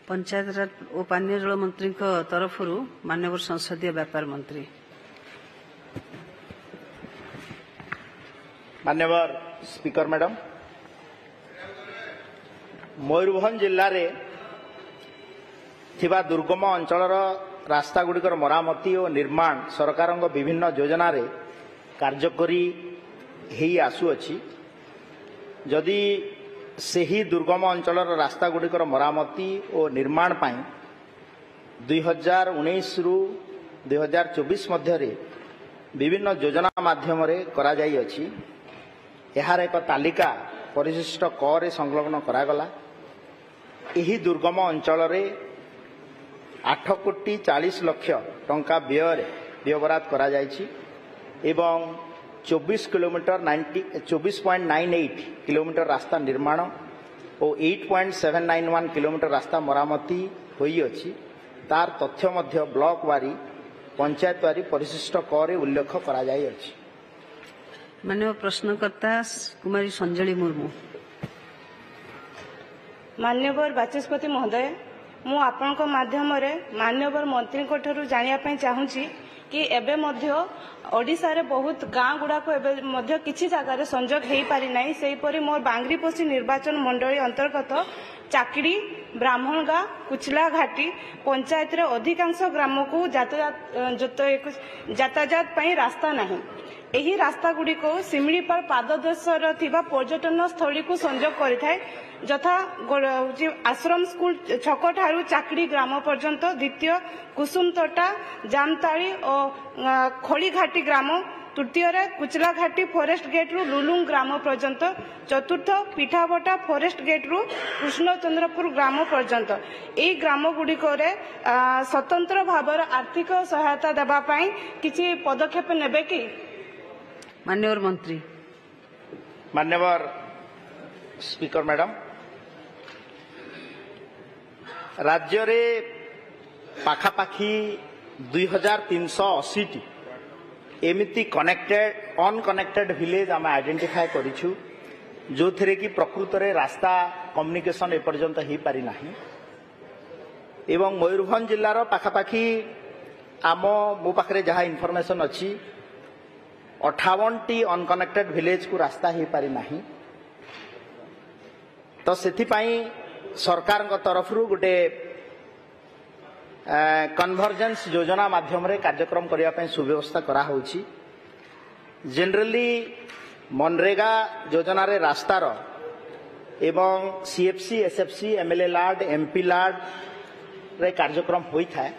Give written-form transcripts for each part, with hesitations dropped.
पंचायतराज और पानीय जल मंत्री तरफ माननीय संसदीय व्यापार मंत्री। माननीय स्पीकर मैडम, मयूरभंज जिले में थिबा दुर्गम अंचल रास्ता गुड़िकर मरामती और निर्माण सरकार विभिन्न योजना रे कार्यकरी हेई आसुअछि। जदि सेही दुर्गम अंचल रास्ता गुड़िकर मरामती और निर्माण पाई 2019 रु 2024 मध्य विभिन्न योजना माध्यम करा जाई अछि। यार एक तालिका परिशिष्ट क रे संलग्न करागला। एही दुर्गम अंचल रे 8 कोटी 40 लक्ष टंका व्ययबराद करा जायछि एवं 24 किलोमीटर 24.98 किलोमीटर रास्ता निर्माण और 8.791 किलोमीटर रास्ता मरामती होई अछि। तार तथ्य मध्य ब्लॉक वारी पंचायत वारी परिशिष्ट क रे उल्लेख करा जाय अछि। माननीय प्रश्नकर्ता कुमारी संजली मुर्मू। मान्यवर बाचस्पति महोदय, मु आपनक माध्यम रे मान्यवर मंत्री को ठरू जानिया पई चाहूची कि एबे मध्य ओडिसा रे बहुत गाँ गुड़ा को एबे मध्य किछि जगह संजोग हेई पारि नाही। सेही परि मोर बांग्रीपोषी निर्वाचन मंडली अंतर्गत चाकड़ी ब्राह्मणगा कुचला घाटी पंचायत रे अधिकांश ग्राम को यातायात पई रास्ता नाही। एही रास्ता गुडी को सिमिलीपाल पाददेशर थिबा पर्यटन स्थली को संजोग करिथाय, जथा आश्रम स्कूल छक ठारू चाकड़ी ग्राम पर्यंत, द्वितीय कुसुमतोटा जामताली और खोली घाटी ग्राम, तृतीय रे कुचला घाटी फॉरेस्ट गेट रु लुलुंग ग्राम पर्यंत, चतुर्थ पिठाबटा फॉरेस्ट गेट रु कृष्णचंद्रपुर ग्राम पर्यंत। एई ग्राम गुड़िक स्वतंत्र भाव आर्थिक सहायता देबा पई किछि पदक्षेप नेबे कि? माननीय मंत्री। मान्यवर स्पीकर मैडम, राज्य रे पाखापाखी 2380 टी एमिति कनेक्टेड अनकनेक्टेड विलेज आम आइडेंटिफाई करिछु, जो थरे कि प्रकृत रे रास्ता कम्युनिकेशन एपर्यंत ही पारि नाही। एवं मयूरभंज जिल्लार पाखापाखी मो पाखरे जहाँ इनफॉरमेशन अच्छी 58 टी अनकनेक्टेड विलेज को रास्ता ही पारि नाही। तो सेथिपाई सरकार तरफ गोटे कन्वर्जेंस योजना माध्यम रे कार्यक्रम करिया पई सुव्यवस्था करा होछि। जनरली मनरेगा योजना रे रास्तार एवं सीएफसी एसएफसी एमएलए लाड एमपी लाड रे कार्यक्रम होई थाए।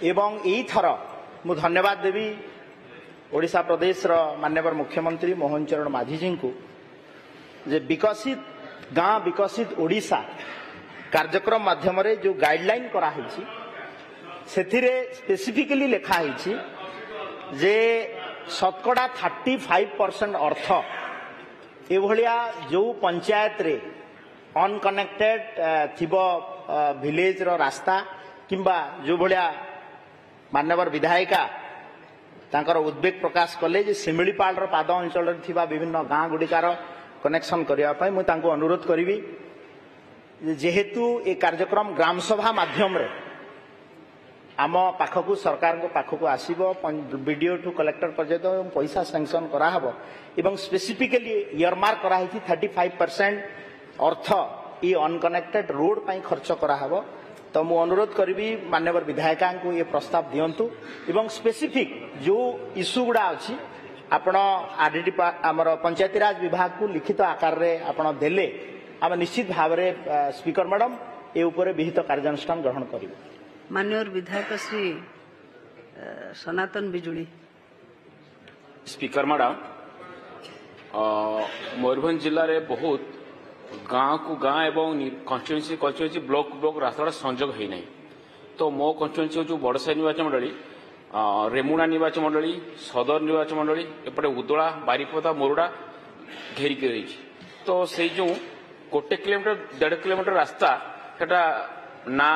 एवं एई थर मु धन्यवाद देवी ओडिशा प्रदेश रो माननीय मुख्यमंत्री मोहन चरण माझी जी को, जे विकसित गाँ विकसित ओडिशा कार्यक्रम माध्यम रे जो गाइडलाइन करा हिची सेथिरे स्पेसिफिकली लिखा हिची जे शतकड़ा 35% अर्थ एभलिया जो पंचायत रे अनकनेक्टेड थिबो विलेज रो रास्ता किंबा जो भलिया माननीय विधायिका तांकर उद्वेग प्रकाश कले जे सिमिलीपाल रो पाद अंचल रे थिबा विभिन्न गाँ गुड़िकार कनेक्शन करिया पई मु तांको अनुरोध करिवि जेहेतु ए कार्यक्रम ग्राम सभा माध्यम रे आम पाखकु सरकार को पाखकु आसीबो, वीडियो टू कलेक्टर पर्यंत पैसा सैंक्शन करा हबो एवं स्पेसिफिकली इयरमार्क करा हिथि 35% अर्थ ई अनकनेक्टेड रोड पई खर्च करा हबो। तो मु अनुरोध करिवि माननीय विधायिका को ये प्रस्ताव दियंतु एवं स्पेसिफिक जो इश्यू गुड़ा अछि आपण आरडीटी आमर पंचायती राज विभाग को लिखित आकार रे आपण देले आम निश्चित भाव में स्पीकर मैडम ए उपरे विहित कार्यानुष्ठान ग्रहण करिवे। माननीय विधायक श्री सनातन बिजुली। स्पीकर मैडम, मयूरभंज जिले में बहुत गाँव को गाँव एवं कन्स्टिट्यूएंसी ब्लॉक को ब्लॉक रास्ता संजोग है नहीं। तो मो कन्स्टिट्यूएंसी हूँ बड़साई निर्वाचन मंडली, रेमुणा निर्वाचन मंडली, सदर निर्वाचन मंडली, एपटे उदला बारिपदा मोरडा घेरिक रही। तो से जो 1 किलोमीटर 1.5 किलोमीटर रास्ता सेटा ना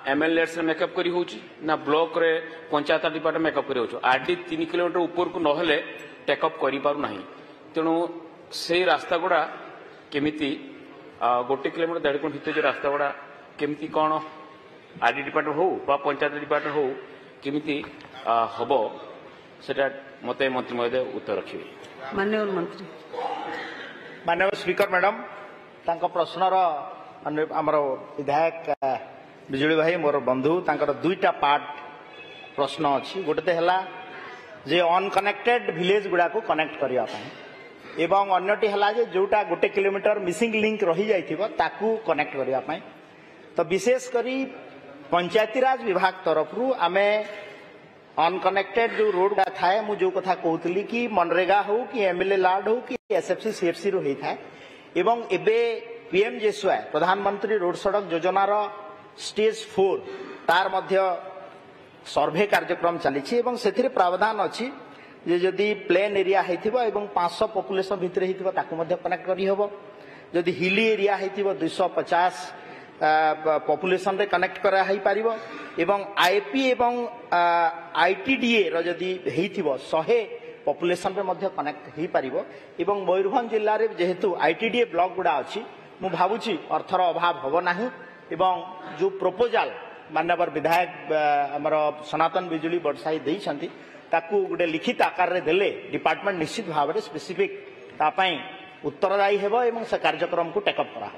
एमएलए मेकअप करी होची ना ब्लॉक रे पंचायत डिपार्टमेंट मेकअप करी होची। आरडी 3 किलोमीटर ऊपर को नहले टेकअप करि पारु नाही। तेणु से रास्ता गुड़ा केमिति 1 किलोमीटर 1.5 किलोमीटर भितर जो रास्ता गुड़ा केमती कौन आरडी डिपार्टमेंट हो पंचायत डिपार्टमेंट हो केमती हम सेटा मत मंत्री महोदय उत्तर रखिए। माननीय मंत्री माननीय स्पीकर मैडम तांको प्रश्नर आमर विधायक बिजुली भाई मोर बंधु तांकर दुईटा पार्ट प्रश्न अच्छी गोटे है जे अनकनेक्टेड विलेज गुड़ा को कनेक्ट करने एवं अन्यटी है जे जोटा गोटे किलोमीटर मिसिंग लिंक रही जाइथिबो ताकू कनेक्ट करने तो विशेष करी पंचायतीराज विभाग तरफ आमे अनकनेक्टेड जो रोड गुड़ा थाए मु जो कथा कहूली कि मनरेगा हो कि एमएलए लाड हो कि एसएफसी सीएफसी रो होई थाए एवं एबे पीएमजेएसवाई प्रधानमंत्री रोड सड़क योजनार स्टेज 4 तार मध्य सर्वे कार्यक्रम चली से प्रावधान अच्छी जे जदि प्लेन एरिया होइथिबो एवं 500 पॉपुलेशन भितर होइथिबो ताकू मध्य कनेक्ट करी हबो जदि हिली एरिया होइथिबो 250 पॉपुलेशन रे कनेक्ट करा ही पारिबो एवं आईपी एवं आईटीडीए रो जदि होइथिबो 100 पॉपुलेशन रे मध्य कनेक्ट ही पारिबो एवं मयूरभंज जिल्ला रे जेहेतु आईटीडीए ब्लॉक गुडा अछि मु भाबुची अर्थर अभाव हबो नाही एवं जो प्रपोजल माननीय विधायक आमर सनातन बिजुली बड़साई देइछंती ताकू गोटे लिखित आकार रे देले डिपार्टमेंट निश्चित भाव में स्पेसिफिक तापाई उत्तरदायी हेबो एवं से कार्यक्रम को टेकअप करा